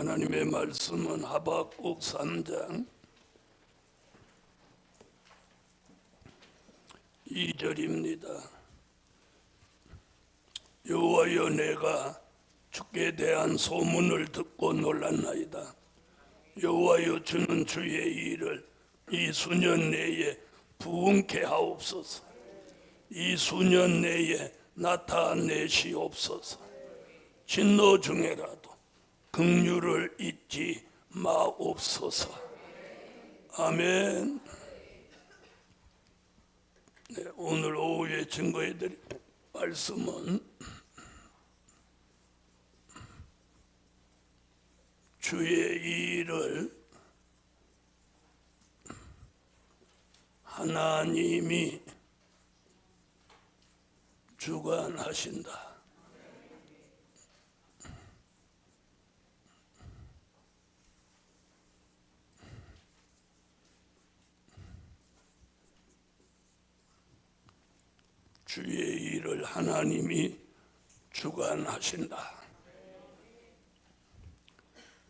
하나님의 말씀은 하박국 3장 2절입니다. 여호와여, 내가 주께 대한 소문을 듣고 놀랐나이다. 여호와여, 주는 주의 일을 이 수년 내에 부응케 하옵소서. 이 수년 내에 나타내시옵소서. 진노 중에라도 긍휼을 잊지 마옵소서. 아멘. 네, 오늘 오후에 증거해드릴 말씀은 주의 일을 하나님이 주관하신다. 주의 일을 하나님이 주관하신다.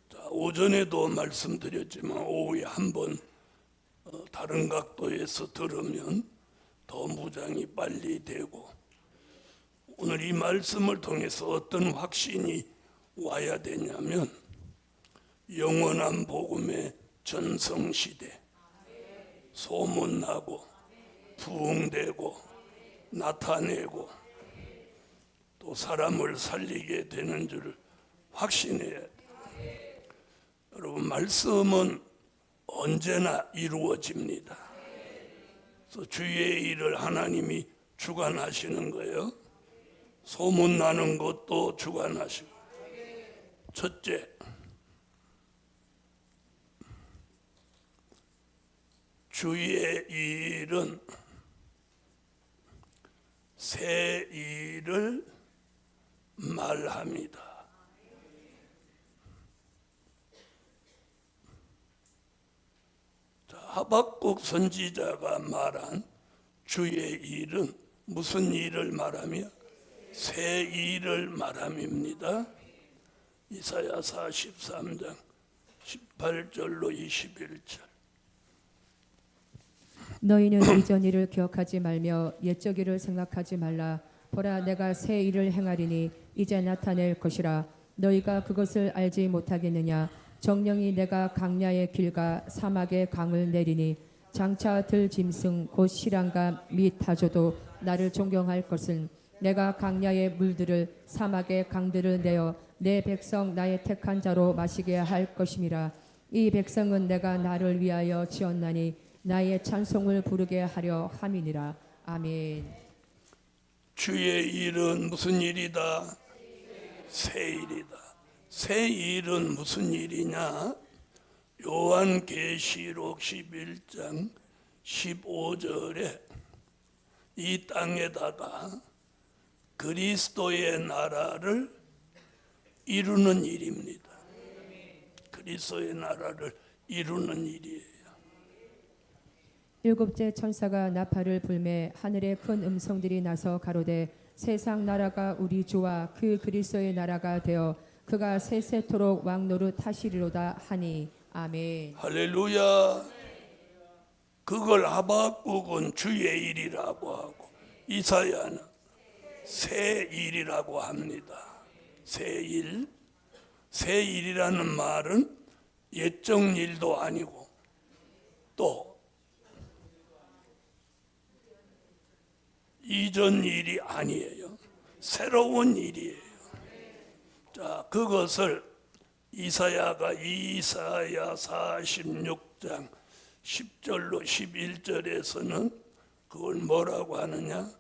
자, 오전에도 말씀드렸지만 오후에 한번 다른 각도에서 들으면 더 무장이 빨리 되고, 오늘 이 말씀을 통해서 어떤 확신이 와야 되냐면, 영원한 복음의 전성시대, 소문나고 부흥되고 나타내고 또 사람을 살리게 되는 줄 확신해야 돼. 여러분, 말씀은 언제나 이루어집니다. 그래서 주의 일을 하나님이 주관하시는 거예요. 소문나는 것도 주관하시고. 첫째, 주의 일은 새 일을 말합니다. 자, 하박국 선지자가 말한 주의 일은 무슨 일을 말하며? 새 일을 말함입니다. 이사야 43장 18절로 21절. 너희는 이전 일을 기억하지 말며 옛적 일을 생각하지 말라. 보라, 내가 새 일을 행하리니 이제 나타낼 것이라. 너희가 그것을 알지 못하겠느냐? 정령이 내가 강야의 길과 사막의 강을 내리니 장차 들 짐승 곧 시랑과 및 다조도 나를 존경할 것은, 내가 강야의 물들을 사막의 강들을 내어 내 백성 나의 택한 자로 마시게 할 것임이라. 이 백성은 내가 나를 위하여 지었나니 나의 찬송을 부르게 하려 함이니라. 아멘. 주의 일은 무슨 일이다? 새 일이다. 새 일은 무슨 일이냐? 요한계시록 11장 15절에 이 땅에다가 그리스도의 나라를 이루는 일입니다. 그리스도의 나라를 이루는 일이에요. 일곱째 천사가 나팔을 불매 하늘에 큰 음성들이 나서 가로되, 세상 나라가 우리 주와 그 그리스도의 나라가 되어 그가 세세토록 왕노릇 하시리로다 하니. 아멘. 할렐루야. 그걸 하박국은 주의 일이라고 하고 이사야는 새 일이라고 합니다. 새 일. 새 일이라는 말은 옛적 일도 아니고 또 이전 일이 아니에요. 새로운 일이에요. 자, 그것을 이사야 46장 10절로 11절에서는 그걸 뭐라고 하느냐?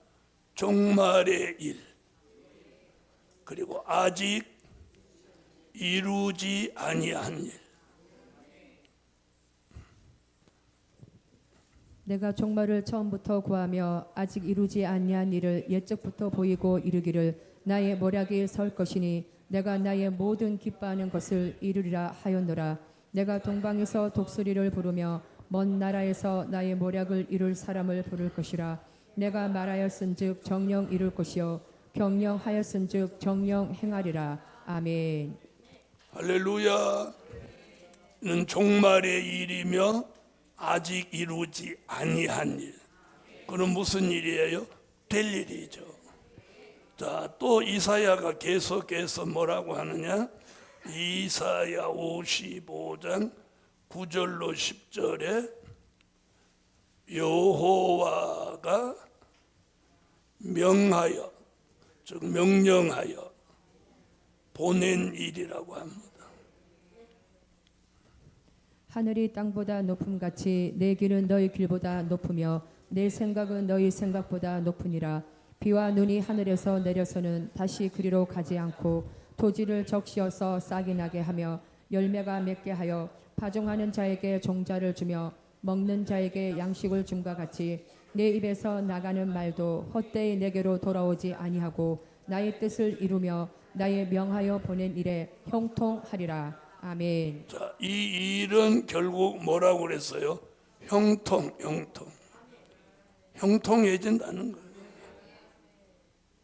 종말의 일, 그리고 아직 이루지 아니한 일. 내가 종말을 처음부터 구하며 아직 이루지 아니한 일을 옛적부터 보이고 이르기를, 나의 모략이 설 것이니 내가 나의 모든 기뻐하는 것을 이루리라 하였노라. 내가 동방에서 독수리를 부르며 먼 나라에서 나의 모략을 이룰 사람을 부를 것이라. 내가 말하였은즉 정령 이룰 것이요 경영하였은즉 정령 행하리라. 아멘. 할렐루야. 는 종말의 일이며 아직 이루지 아니한 일. 그럼 무슨 일이에요? 될 일이죠. 자, 또 이사야가 계속해서 뭐라고 하느냐? 이사야 55장 9절로 10절에 여호와가 명하여, 즉 명령하여 보낸 일이라고 합니다. 하늘이 땅보다 높음같이 내 길은 너희 길보다 높으며 내 생각은 너희 생각보다 높으니라. 비와 눈이 하늘에서 내려서는 다시 그리로 가지 않고 토지를 적시어서 싹이 나게 하며 열매가 맺게 하여 파종하는 자에게 종자를 주며 먹는 자에게 양식을 줌과 같이 내 입에서 나가는 말도 헛되이 내게로 돌아오지 아니하고 나의 뜻을 이루며 나의 명하여 보낸 일에 형통하리라. 아멘. 자, 이 일은 결국 뭐라고 그랬어요? 형통해진다는 거예요.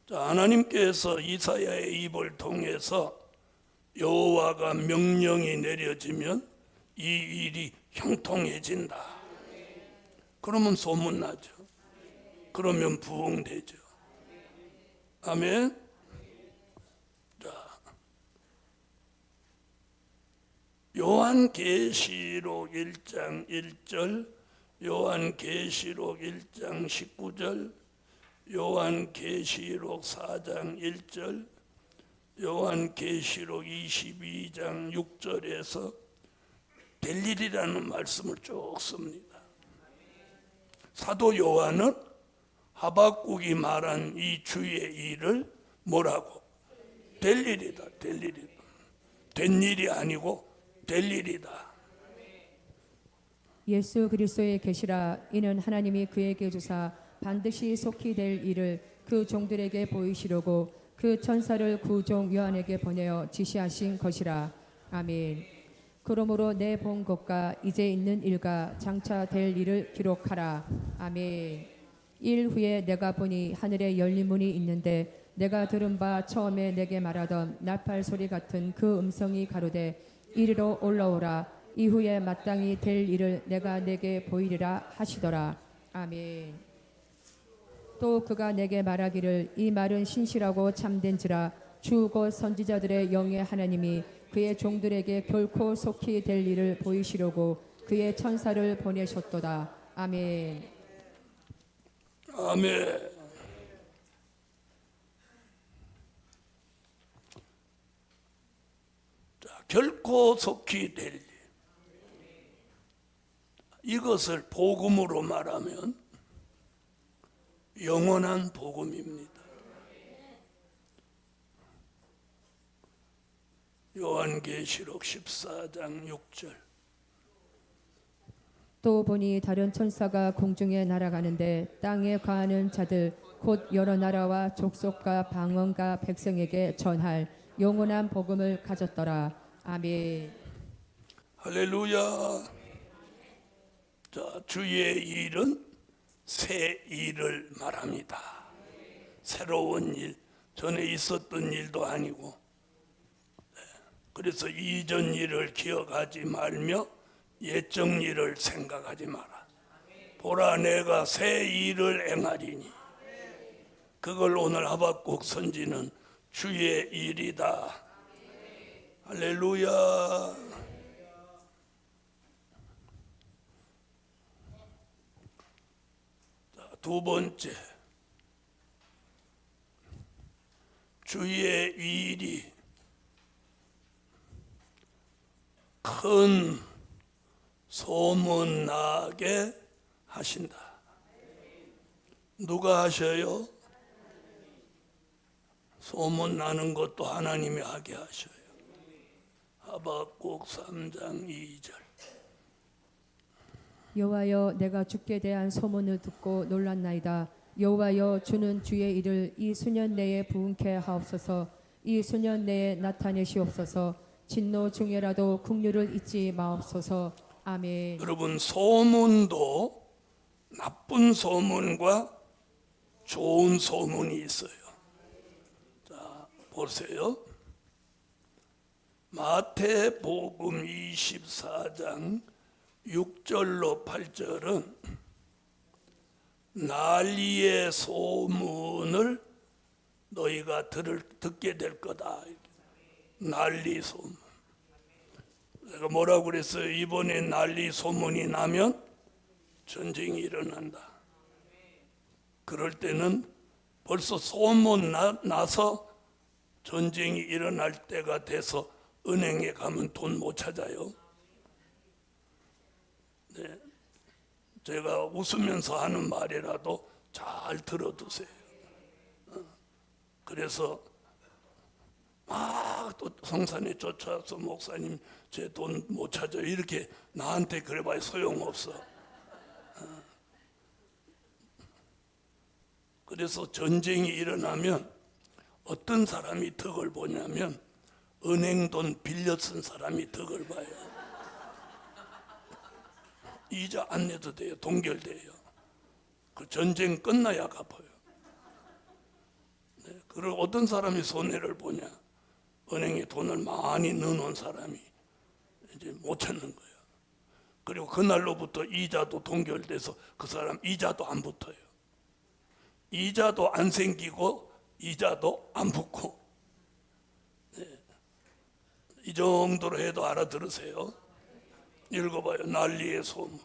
자, 하나님께서 이사야의 입을 통해서 여호와가 명령이 내려지면 이 일이 형통해진다. 그러면 소문나죠. 그러면 부흥되죠. 아멘. 요한계시록 1장 1절, 요한계시록 1장 19절, 요한계시록 4장 1절, 요한계시록 22장 6절에서 될 일이라는 말씀을 쭉 씁니다. 사도 요한은 하박국이 말한 이 주의 일을 뭐라고? 될 일이다, 될 일이다. 된 일이 아니고 될 일이다. 예수 그리스도의 계시라. 이는 하나님이 그에게 주사 반드시 속히 될 일을 그 종들에게 보이시려고 그 천사를 구종 요한에게 보내어 지시하신 것이라. 아멘. 그러므로 내 본 것과 이제 있는 일과 장차 될 일을 기록하라. 아멘. 일 후에 내가 보니 하늘에 열린 문이 있는데 내가 들은 바 처음에 내게 말하던 나팔 소리 같은 그 음성이 가로되 이리로 올라오라. 이후에 마땅히 될 일을 내가 내게 보이리라 하시더라. 아멘. 또 그가 내게 말하기를 이 말은 신실하고 참된지라. 주 곧 선지자들의 영의 하나님이 그의 종들에게 결코 속히 될 일을 보이시려고 그의 천사를 보내셨도다. 아멘. 아멘. 결코 속히 될 일. 이것을 복음으로 말하면 영원한 복음입니다. 요한계시록 14장 6절. 또 보니 다른 천사가 공중에 날아가는데 땅에 거하는 자들 곧 여러 나라와 족속과 방언과 백성에게 전할 영원한 복음을 가졌더라. 아멘. 할렐루야. 자, 주의 일은 새 일을 말합니다. 새로운 일, 전에 있었던 일도 아니고. 그래서 이전 일을 기억하지 말며 옛적 일을 생각하지 마라. 보라, 내가 새 일을 행하리니. 그걸 오늘 하박국 선지는 주의 일이다. 할렐루야. 자, 두 번째, 주의 일이 큰 소문 나게 하신다. 누가 하셔요? 소문 나는 것도 하나님이 하게 하셔요. 하박국 3장 2절. 여호와여, 내가 주께 대한 소문을 듣고 놀랐나이다. 여호와여, 주는 주의 일을 이 수년 내에 부응케 하옵소서. 이 수년 내에 나타내시옵소서. 진노 중에라도 긍휼을 잊지 마옵소서. 아멘. 여러분, 소문도 나쁜 소문과 좋은 소문이 있어요. 자, 보세요. 마태복음 24장 6절로 8절은 난리의 소문을 너희가 듣게 될 거다. 난리 소문. 내가 뭐라고 그랬어요? 이번에 난리 소문이 나면 전쟁이 일어난다. 그럴 때는 벌써 소문 나서 전쟁이 일어날 때가 돼서 은행에 가면 돈 못 찾아요. 네. 제가 웃으면서 하는 말이라도 잘 들어두세요. 그래서 막 또 성산에 쫓아와서 목사님 제 돈 못 찾아요 이렇게 나한테 그래봐야 소용없어. 그래서 전쟁이 일어나면 어떤 사람이 덕을 보냐면 은행 돈 빌려 쓴 사람이 덕을 봐요. 이자 안 내도 돼요. 동결돼요. 그 전쟁 끝나야 갚아요. 네, 그리고 어떤 사람이 손해를 보냐? 은행에 돈을 많이 넣어놓은 사람이 이제 못 찾는 거예요. 그리고 그날로부터 이자도 동결돼서 그 사람 이자도 안 붙어요. 이자도 안 생기고 이자도 안 붙고. 네. 이 정도로 해도 알아들으세요. 읽어봐요. 난리의 소문.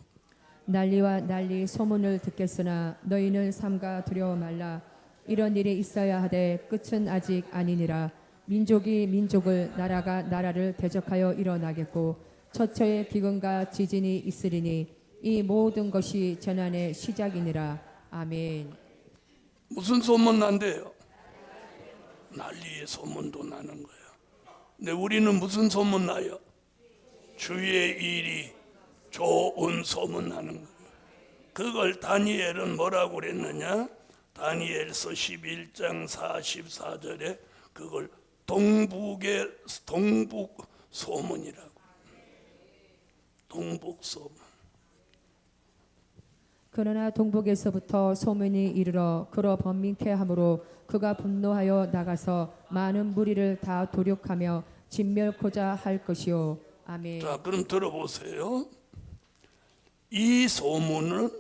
난리와 난리 소문을 듣겠으나 너희는 삼가 두려워 말라. 이런 일이 있어야 하되 끝은 아직 아니니라. 민족이 민족을 나라가 나라를 대적하여 일어나겠고 처처의 기근과 지진이 있으리니 이 모든 것이 재난의 시작이니라. 아멘. 무슨 소문 난대요? 난리의 소문도 나는 거예요. 근데 우리는 무슨 소문 나요? 주의 일이 좋은 소문 나는 거예요. 그걸 다니엘은 뭐라고 그랬느냐? 다니엘서 11장 44절에 그걸 동북 소문이라고. 동북 소문. 그러나 동북에서부터 소문이 이르러 그러 번민케 하므로 그가 분노하여 나가서 많은 무리를 다 도륙하며 진멸코자 할 것이요. 아멘. 자, 그럼 들어보세요. 이 소문은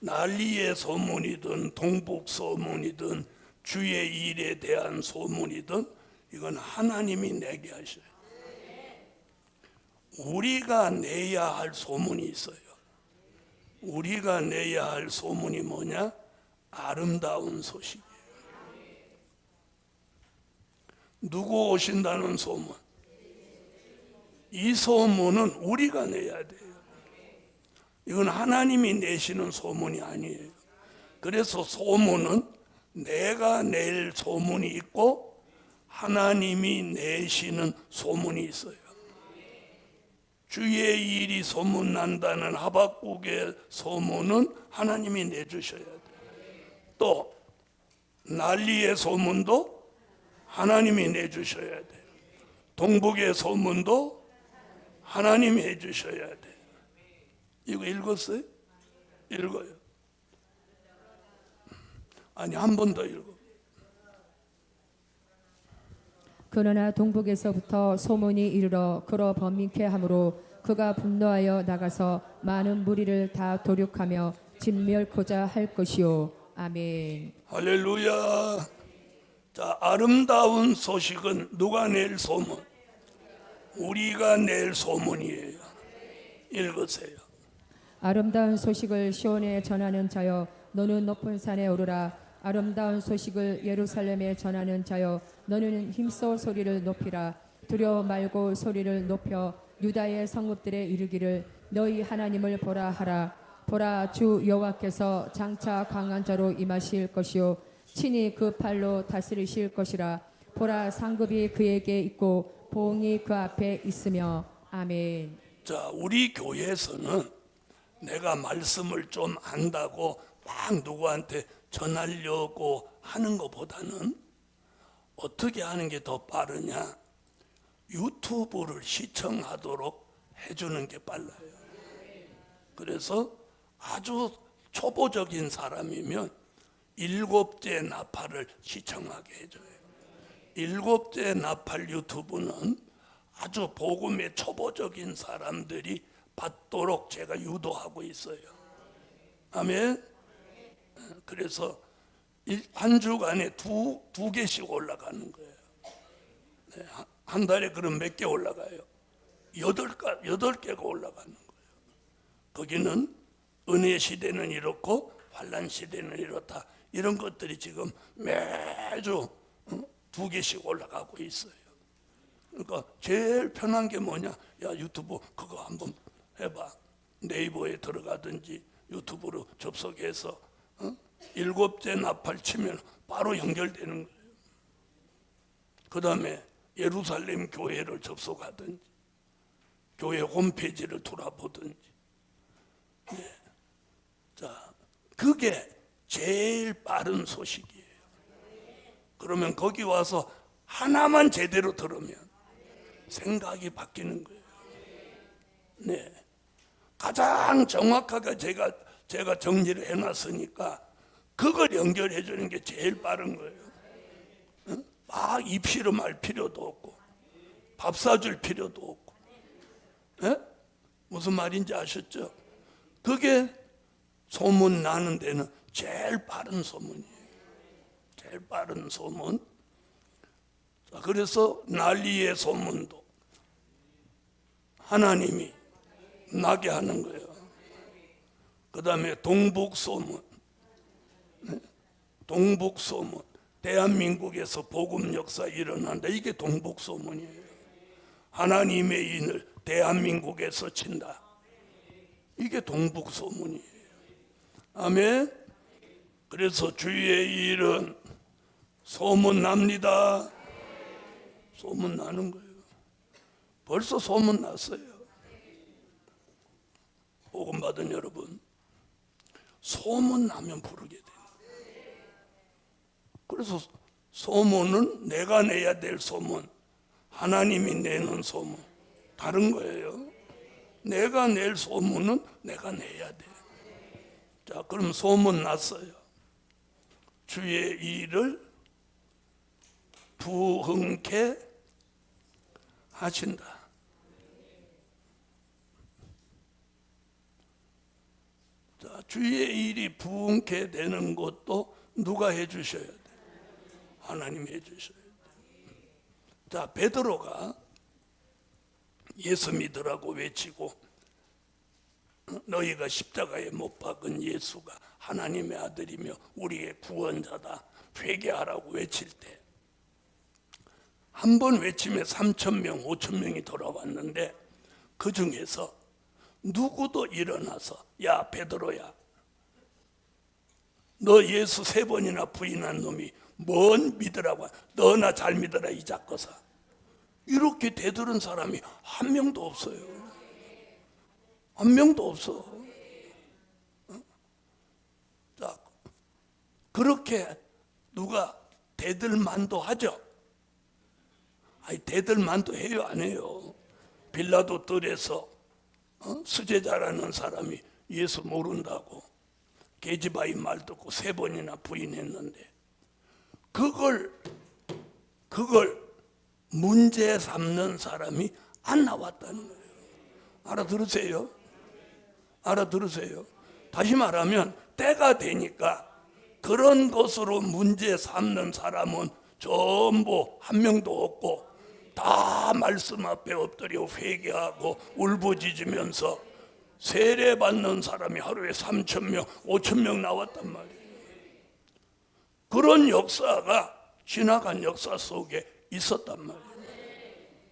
난리의 소문이든 동북 소문이든 주의 일에 대한 소문이든 이건 하나님이 내게 하셔요. 우리가 내야 할 소문이 있어요. 우리가 내야 할 소문이 뭐냐? 아름다운 소식이에요. 누구 오신다는 소문? 이 소문은 우리가 내야 돼요. 이건 하나님이 내시는 소문이 아니에요. 그래서 소문은 내가 낼 소문이 있고 하나님이 내시는 소문이 있어요. 주의 일이 소문난다는 하박국의 소문은 하나님이 내주셔야 돼요. 또 난리의 소문도 하나님이 내주셔야 돼요. 동북의 소문도 하나님이 해주셔야 돼요. 이거 읽었어요? 읽어요. 아니, 한 번 더 읽어. 그러나 동북에서부터 소문이 이르러 그러 번민케 하므로 그가 분노하여 나가서 많은 무리를 다 도륙하며 진멸코자 할 것이요. 아멘. 할렐루야. 자, 아름다운 소식은 누가 낼 소문? 우리가 낼 소문이에요. 읽으세요. 아름다운 소식을 시온에 전하는 자여 너는 높은 산에 오르라. 아름다운 소식을 예루살렘에 전하는 자여 너는 힘써 소리를 높이라. 두려워 말고 소리를 높여 유다의 성읍들에 이르기를 너희 하나님을 보라 하라. 보라, 주 여호와께서 장차 강한 자로 임하실 것이요 친히 그 팔로 다스리실 것이라. 보라, 상급이 그에게 있고 보응이 그 앞에 있으며. 아멘. 자, 우리 교회에서는 내가 말씀을 좀 안다고 막 누구한테 전하려고 하는 것보다는 어떻게 하는 게 더 빠르냐? 유튜브를 시청하도록 해주는 게 빨라요. 그래서 아주 초보적인 사람이면 7째 나팔을 시청하게 해줘요. 일곱째 나팔 유튜브는 아주 복음의 초보적인 사람들이 받도록 제가 유도하고 있어요. 아멘. 그래서 한 주간에 두 개씩 올라가는 거예요. 네, 한 달에 그럼 몇 개 올라가요? 8개가 올라가는 거예요. 거기는 은혜 시대는 이렇고 환난 시대는 이렇다. 이런 것들이 지금 매주 2개씩 올라가고 있어요. 그러니까 제일 편한 게 뭐냐? 야, 유튜브 그거 한번 해봐. 네이버에 들어가든지 유튜브로 접속해서 일곱째 나팔 치면 바로 연결되는 거예요. 그 다음에 예루살렘 교회를 접속하든지 교회 홈페이지를 돌아보든지. 네. 자, 그게 제일 빠른 소식이에요. 그러면 거기 와서 하나만 제대로 들으면 생각이 바뀌는 거예요. 네. 가장 정확하게 제가 정리를 해놨으니까 그걸 연결해 주는 게 제일 빠른 거예요. 막 입씨름할 필요도 없고 밥 사줄 필요도 없고. 무슨 말인지 아셨죠? 그게 소문 나는 데는 제일 빠른 소문이에요. 제일 빠른 소문. 자, 그래서 난리의 소문도 하나님이 나게 하는 거예요. 그 다음에 동북소문. 동북소문. 대한민국에서 복음 역사 일어난다. 이게 동북소문이에요. 하나님의 인을 대한민국에서 친다. 이게 동북소문이에요. 아멘. 그래서 주의 일은 소문납니다. 소문나는 거예요. 벌써 소문났어요. 복음 받은 여러분, 소문나면 부르게 돼요. 그래서 소문은 내가 내야 될 소문, 하나님이 내는 소문 다른 거예요. 내가 낼 소문은 내가 내야 돼. 자, 그럼 소문 났어요. 주의 일을 부흥케 하신다. 자, 주의 일이 부흥케 되는 것도 누가 해주셔야 돼? 하나님이 해주셔야 돼. 자, 베드로가 예수 믿으라고 외치고 너희가 십자가에 못 박은 예수가 하나님의 아들이며 우리의 구원자다 회개하라고 외칠 때 한 번 외치면 3,000명, 5,000명이 돌아왔는데 그 중에서 누구도 일어나서 야 베드로야, 너 예수 3번이나 부인한 놈이 뭔 믿으라고, 너나 잘 믿어라 이 작거사, 이렇게 대들은 사람이 한 명도 없어요. 한 명도 없어. 자, 그렇게 누가 대들만도 하죠. 아니, 대들만도 해요, 안 해요? 빌라도 뜰에서 수제자라는 사람이 예수 모른다고 계집아이 말 듣고 3번이나 부인했는데 그걸 문제 삼는 사람이 안 나왔다는 거예요. 알아들으세요? 알아들으세요? 다시 말하면 때가 되니까 그런 것으로 문제 삼는 사람은 전부 한 명도 없고 다 말씀 앞에 엎드려 회개하고 울부짖으면서 세례받는 사람이 하루에 3,000명, 5,000명 나왔단 말이에요. 그런 역사가 지나간 역사 속에 있었단 말이에요.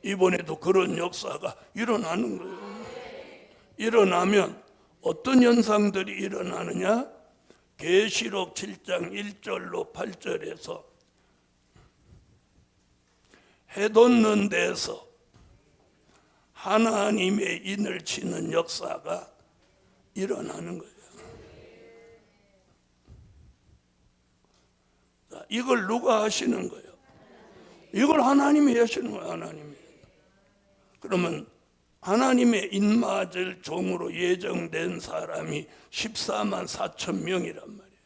이번에도 그런 역사가 일어나는 거예요. 일어나면 어떤 현상들이 일어나느냐? 계시록 7장 1절로 8절에서 해돋는 데서 하나님의 인을 치는 역사가 일어나는 거예요. 자, 이걸 누가 하시는 거예요? 이걸 하나님이 하시는 거예요. 하나님이. 그러면 하나님의 인맞을 종으로 예정된 사람이 14만 4천 명이란 말이에요.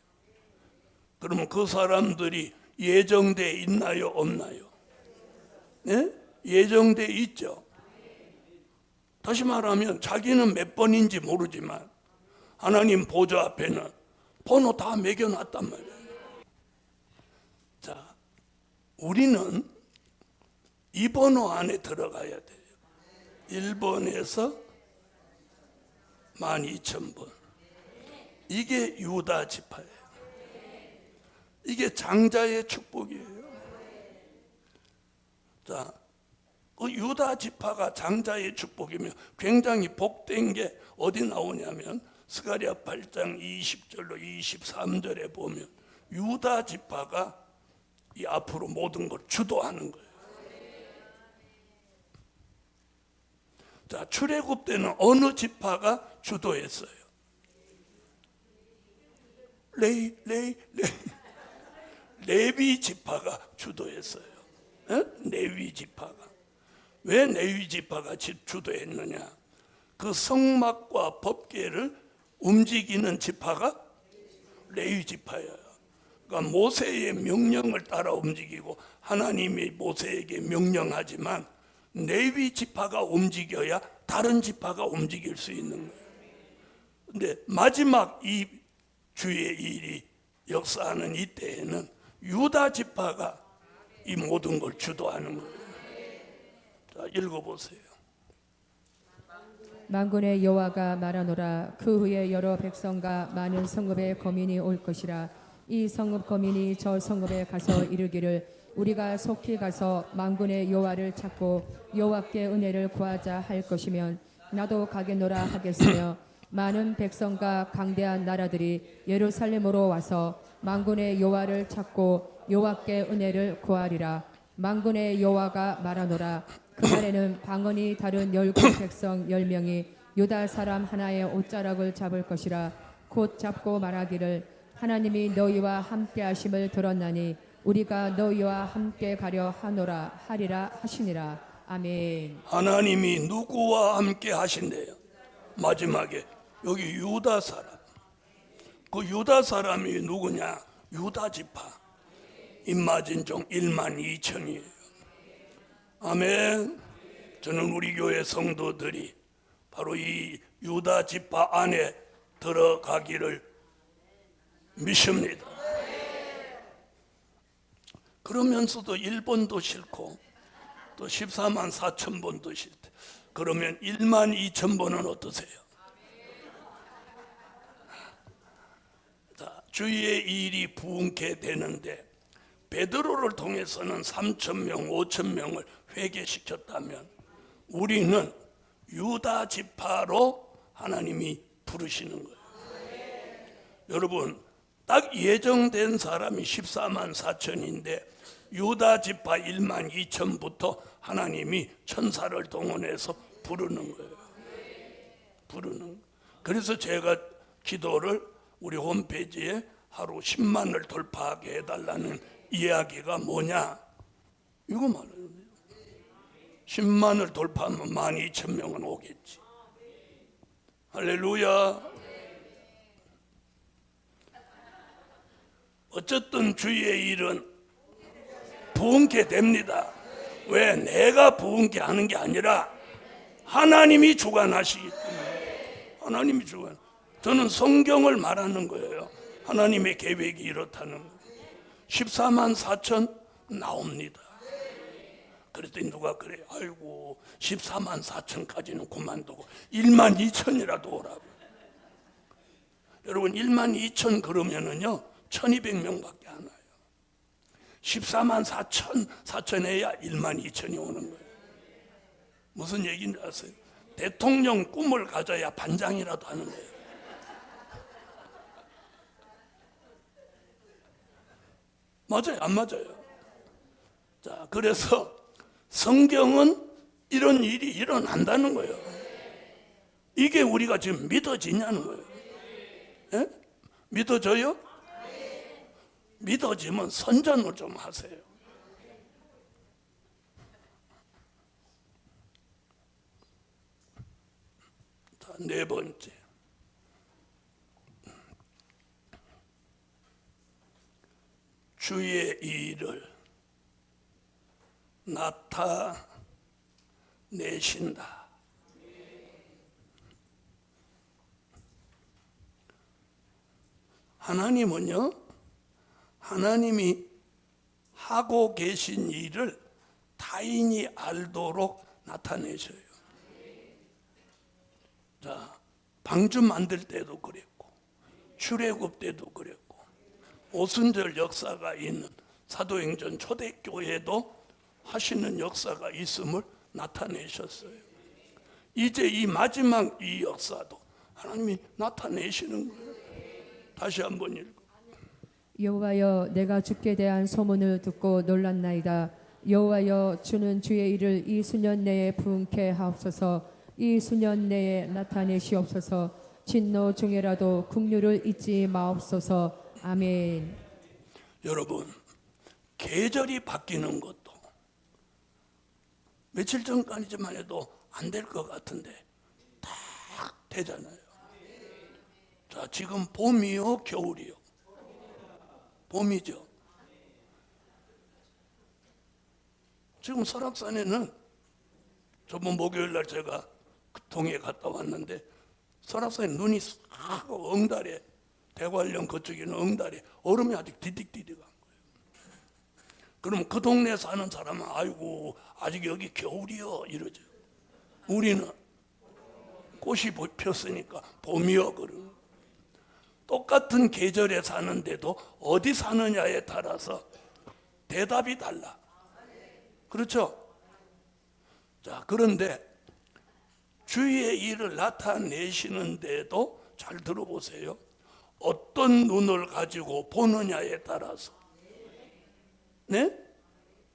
그러면 그 사람들이 예정돼 있나요? 없나요? 네? 예정돼 있죠. 다시 말하면 자기는 몇 번인지 모르지만 하나님 보좌 앞에는 번호 다 매겨놨단 말이에요. 자, 우리는 이 번호 안에 들어가야 돼요. 1번에서 12,000번. 이게 유다 지파예요. 이게 장자의 축복이에요. 자, 그 유다 지파가 장자의 축복이면 굉장히 복된 게 어디 나오냐면 스가랴 8장 20절로 23절에 보면 유다 지파가 이 앞으로 모든 걸 주도하는 거예요. 자, 출애굽 때는 어느 지파가 주도했어요? 레위 지파가 주도했어요. 레위 지파가. 왜 레위 지파가 주도했느냐? 그 성막과 법궤를 움직이는 지파가 레위 지파예요. 그러니까 모세의 명령을 따라 움직이고 하나님이 모세에게 명령하지만 레위 지파가 움직여야 다른 지파가 움직일 수 있는 거예요. 근데 마지막 이 주의 일이 역사하는 이때에는 유다 지파가 이 모든 걸 주도하는 거예요. 자, 읽어보세요. 만군의 여호와가 말하노라. 그 후에 여러 백성과 많은 성읍의 거민이 올 것이라. 이 성읍 거민이 저 성읍에 가서 이르기를 우리가 속히 가서 만군의 여호와를 찾고 여호와께 은혜를 구하자 할 것이면 나도 가겠노라 하겠으며 많은 백성과 강대한 나라들이 예루살렘으로 와서 만군의 여호와를 찾고 여호와께 은혜를 구하리라. 만군의 여호와가 말하노라. 그날에는 방언이 다른 10 백성 10명이 유다 사람 하나의 옷자락을 잡을 것이라. 곧 잡고 말하기를 하나님이 너희와 함께 하심을 들었나니 우리가 너희와 함께 가려 하노라 하리라 하시니라. 아멘. 하나님이 누구와 함께 하신대요? 마지막에 여기 유다 사람. 그 유다 사람이 누구냐? 유다 지파. 임마진종 12,000이에요. 아멘. 저는 우리 교회 성도들이 바로 이 유다 지파 안에 들어가기를 믿습니다. 그러면서도 1번도 싫고 또 14만 4천 번도 싫대. 그러면 12,000번은 어떠세요? 자, 주의 일이 부흥케 되는데 베드로를 통해서는 3,000명, 5,000명을 회개시켰다면 우리는 유다 지파로 하나님이 부르시는 거예요. 여러분, 딱 예정된 사람이 14만 4천인데 유다 지파 12,000부터 하나님이 천사를 동원해서 부르는 거예요. 부르는 거예요. 그래서 제가 기도를 우리 홈페이지에 하루 10만을 돌파하게 해달라는 이야기가 뭐냐? 이거 말해요. 10만을 돌파하면 12,000명은 오겠지. 할렐루야. 어쨌든 주의 일은 부흥케 됩니다. 왜? 내가 부흥케 하는 게 아니라 하나님이 주관하시기 때문에. 하나님이 주관. 저는 성경을 말하는 거예요. 하나님의 계획이 이렇다는 거예요. 14만 4천 나옵니다. 그랬더니 누가 그래요? 아이고 14만 4천까지는 그만두고 12,000이라도 오라고. 여러분 12,000 그러면은요 1,200명밖에 안 와요. 14만 4천 해야 12,000이 오는 거예요. 무슨 얘기인지 아세요? 대통령 꿈을 가져야 반장이라도 하는 거예요. 맞아요? 안 맞아요? 자, 그래서 성경은 이런 일이 일어난다는 거예요. 이게 우리가 지금 믿어지냐는 거예요. 예? 믿어져요? 믿어지면 선전을 좀 하세요. 자, 네 번째. 주의 일을 나타내신다. 하나님은요, 하나님이 하고 계신 일을 타인이 알도록 나타내셔요. 자, 방주 만들 때도 그랬고, 출애굽 때도 그랬고, 오순절 역사가 있는 사도행전 초대교회도 하시는 역사가 있음을 나타내셨어요. 이제 이 마지막 이 역사도 하나님이 나타내시는 거예요. 다시 한번 읽어. 여호와여, 내가 주께 대한 소문을 듣고 놀랐나이다. 여호와여, 주는 주의 일을 이 수년 내에 부응케 하옵소서. 이 수년 내에 나타내시옵소서. 진노 중에라도 긍휼을 잊지 마옵소서. 아멘. 여러분, 계절이 바뀌는 것도 며칠 전까지만 해도 안 될 것 같은데 딱 되잖아요. 자, 지금 봄이요, 겨울이요? 봄이죠. 지금 설악산에는 저번 목요일 날 제가 동해 갔다 왔는데 설악산에 눈이 싹 엉달에, 대관령 그쪽에는 엉달에 얼음이 아직 디딕디딕한 거예요. 그럼 그 동네 사는 사람은 아이고 아직 여기 겨울이요 이러죠. 우리는 꽃이 폈으니까 봄이요 그러고. 똑같은 계절에 사는데도 어디 사느냐에 따라서 대답이 달라. 그렇죠? 자, 그런데 주의 일을 나타내시는데도 잘 들어보세요. 어떤 눈을 가지고 보느냐에 따라서 네?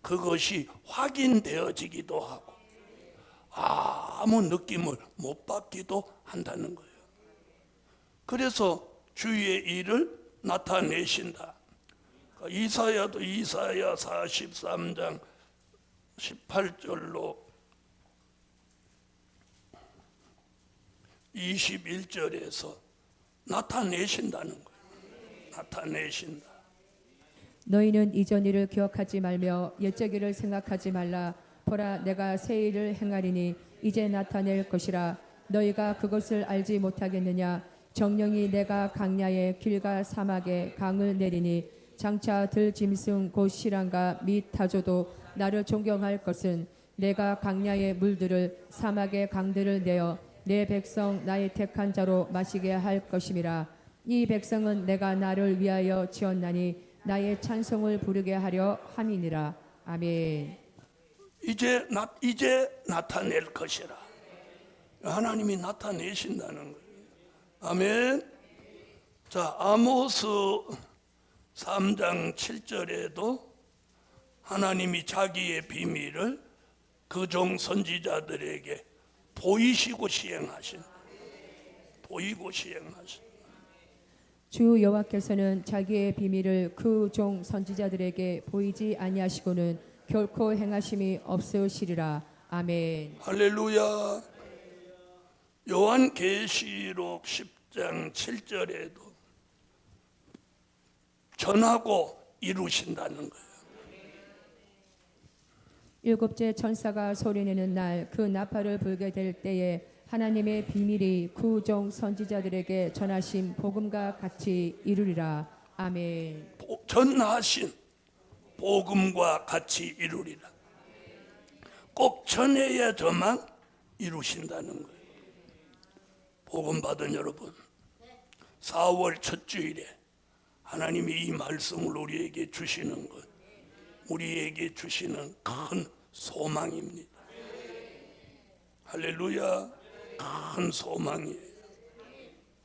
그것이 확인되어지기도 하고 아무 느낌을 못 받기도 한다는 거예요. 그래서 주의 일을 나타내신다. 이사야도 이사야 43장 18절로 21절에서 나타내신다는 거예요. 나타내신다. 너희는 이전 일을 기억하지 말며 옛적 일을 생각하지 말라. 보라, 내가 새 일을 행하리니 이제 나타낼 것이라. 너희가 그것을 알지 못하겠느냐. 정령이 내가 강야에 길과 사막에 강을 내리니 장차 들 짐승 곧 시랑과 및 타조도 나를 존경할 것은 내가 강야의 물들을 사막의 강들을 내어 내 백성 나의 택한 자로 마시게 할 것임이라. 이 백성은 내가 나를 위하여 지었나니 나의 찬송을 부르게 하려 함이니라. 아멘. 이제 나타낼 것이라. 하나님이 나타내신다는 거예요. 아멘. 자, 아모스 3장 7절에도 하나님이 자기의 비밀을 그 종 선지자들에게 보이시고 시행하신. 주 여호와께서는 자기의 비밀을 그 종 선지자들에게 보이지 아니하시고는 결코 행하심이 없으시리라. 아멘. 할렐루야. 요한계시록 10장 7절에도 전하고 이루신다는 거예요. 일곱째 천사가 소리내는 날 그 나팔을 불게 될 때에 하나님의 비밀이 그 종 선지자들에게 전하신 복음과 같이 이루리라. 아멘. 전하신 복음과 같이 이루리라. 꼭 전해야저만 이루신다는 거예요. 복음 받은 여러분, 4월 첫 주일에 하나님이 이 말씀을 우리에게 주시는 것, 우리에게 주시는 큰 소망입니다. 할렐루야. 큰 소망이에요.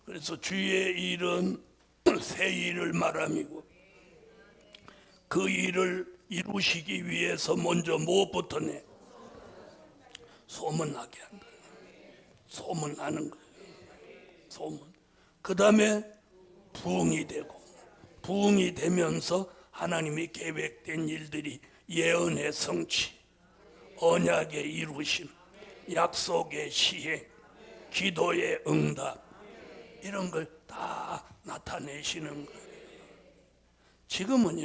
그래서 주의 일은 새 일을 말함이고 그 일을 이루시기 위해서 먼저 무엇부터 내? 소문나게 한다. 소문나는 거예요. 소문. 그 다음에 부흥이 되고, 부흥이 되면서 하나님이 계획된 일들이 예언의 성취, 언약의 이루심, 약속의 시행, 기도의 응답, 이런 걸 다 나타내시는 거예요. 지금은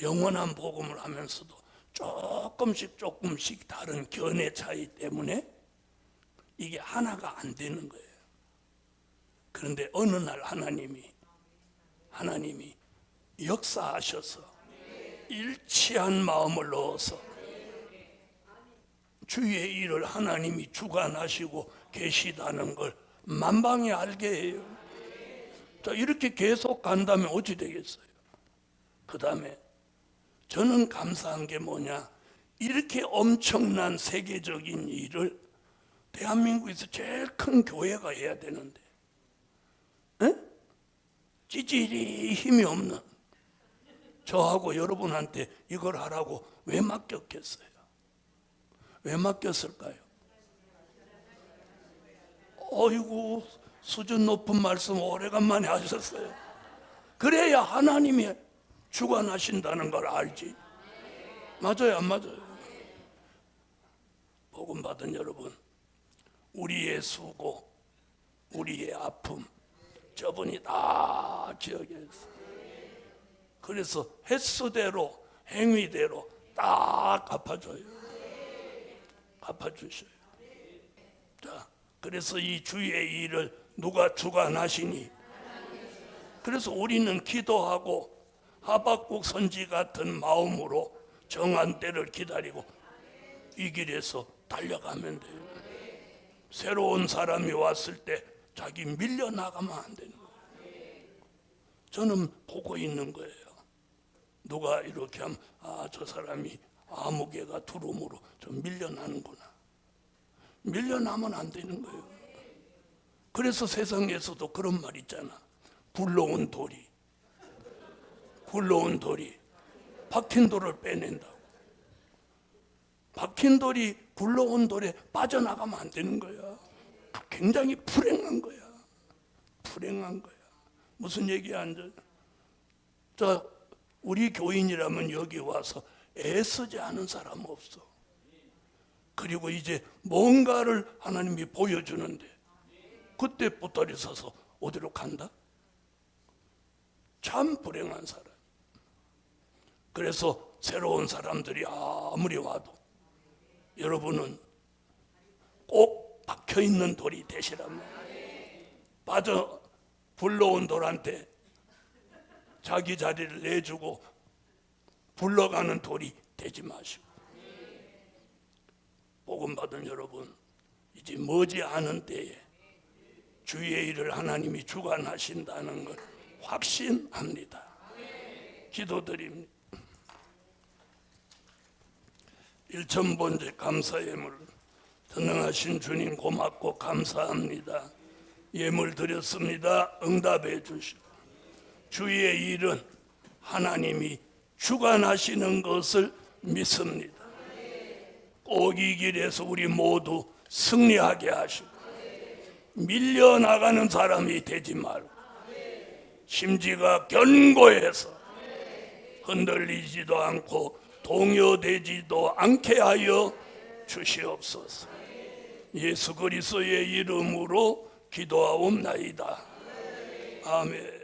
영원한 복음을 하면서도 조금씩 다른 견해 차이 때문에 이게 하나가 안 되는 거예요. 그런데 어느 날 하나님이 역사하셔서 일치한 마음을 넣어서 주의 일을 하나님이 주관하시고 계시다는 걸 만방에 알게 해요. 자, 이렇게 계속 간다면 어찌 되겠어요? 그 다음에 저는 감사한 게 뭐냐, 이렇게 엄청난 세계적인 일을 대한민국에서 제일 큰 교회가 해야 되는데 찌질이 힘이 없는 저하고 여러분한테 이걸 하라고 왜 맡겼겠어요? 왜 맡겼을까요? 어이구, 수준 높은 말씀 오래간만에 하셨어요. 그래야 하나님이 주관하신다는 걸 알지. 맞아요, 안 맞아요? 복음 받은 여러분, 우리의 수고, 우리의 아픔, 저분이 다 지어겠어요. 그래서 횟수대로, 행위대로 딱 갚아줘요. 갚아주셔요. 자, 그래서 이 주의 일을 누가 주관하시니? 그래서 우리는 기도하고 하박국 선지 같은 마음으로 정한 때를 기다리고 이 길에서 달려가면 돼요. 새로운 사람이 왔을 때 자기 밀려나가면 안 되는 거예요. 저는 보고 있는 거예요. 누가 이렇게 하면 저 사람이 아무개가 두름으로 좀 밀려나는구나. 밀려나면 안 되는 거예요. 그래서 세상에서도 그런 말 있잖아. 굴러온 돌이 박힌 돌을 빼낸다고. 박힌 돌이 굴러온 돌에 빠져나가면 안 되는 거야. 굉장히 불행한 거야. 무슨 얘기야? 자, 우리 교인이라면 여기 와서 애쓰지 않은 사람 없어. 그리고 이제 뭔가를 하나님이 보여주는데 그때 붓다리 서서 어디로 간다? 참 불행한 사람. 그래서 새로운 사람들이 아무리 와도 여러분은 꼭 박혀있는 돌이 되시란 말이에요. 불러온 돌한테 자기 자리를 내주고 불러가는 돌이 되지 마시고, 복음 받은 여러분, 이제 머지않은 때에 주의 일을 하나님이 주관하신다는 걸 확신합니다. 기도드립니다. 1000번째 감사 예물, 전능하신 주님 고맙고 감사합니다. 예물 드렸습니다. 응답해 주시고, 주의 일은 하나님이 주관하시는 것을 믿습니다. 꼭 이 길에서 우리 모두 승리하게 하시고 밀려나가는 사람이 되지 말고 심지가 견고해서 흔들리지도 않고 동요되지도 않게 하여 주시옵소서. 예수 그리스도의 이름으로 기도하옵나이다. 아멘.